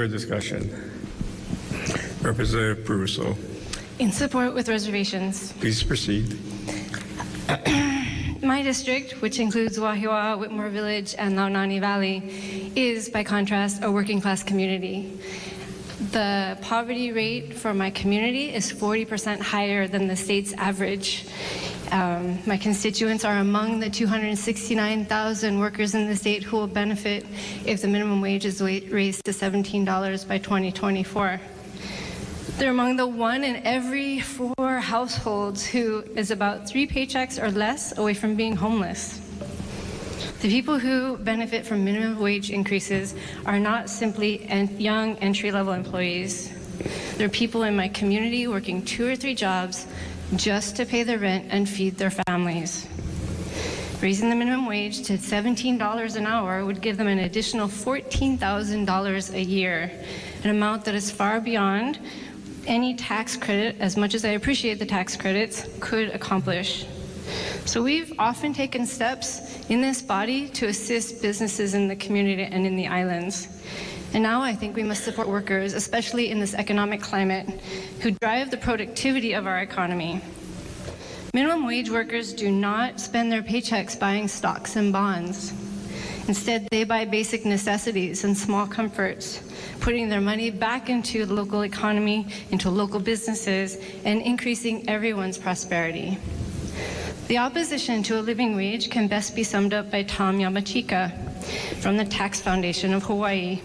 For discussion. Representative Perruso. In support with reservations. Please proceed. My district, which includes Wahiawa, Whitmore Village, and Launani Valley, is, by contrast, a working class community. The poverty rate for my community is 40% higher than the state's average. My constituents are among the 269,000 workers in the state who will benefit if the minimum wage is raised to $17 by 2024. They're among the 1 in every 4 households who is about 3 paychecks or less away from being homeless. The people who benefit from minimum wage increases are not simply young entry-level employees. They're people in my community working 2 or 3 jobs just to pay their rent and feed their families. Raising the minimum wage to $17 an hour would give them an additional $14,000 a year, an amount that is far beyond any tax credit, as much as I appreciate the tax credits, could accomplish. So we've often taken steps in this body to assist businesses in the community and in the islands. And now I think we must support workers, especially in this economic climate, who drive the productivity of our economy. Minimum wage workers do not spend their paychecks buying stocks and bonds. Instead, they buy basic necessities and small comforts, putting their money back into the local economy, into local businesses, and increasing everyone's prosperity. The opposition to a living wage can best be summed up by Tom Yamachika from the Tax Foundation of Hawaii.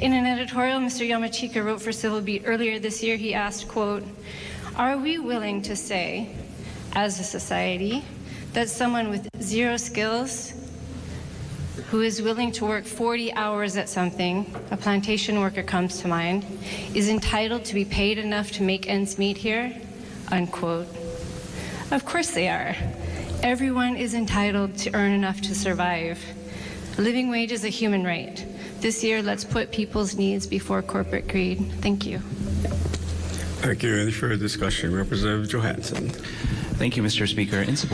In an editorial Mr. Yamachika wrote for Civil Beat earlier this year, he asked, quote, "Are we willing to say, as a society, that someone with 0 skills who is willing to work 40 hours at something, a plantation worker comes to mind, is entitled to be paid enough to make ends meet here?" Unquote. Of course they are. Everyone is entitled to earn enough to survive. A living wage is a human right. This year, let's put people's needs before corporate greed. Thank you. Thank you. Any further discussion? Representative Johansson. Thank you, Mr. Speaker. In support.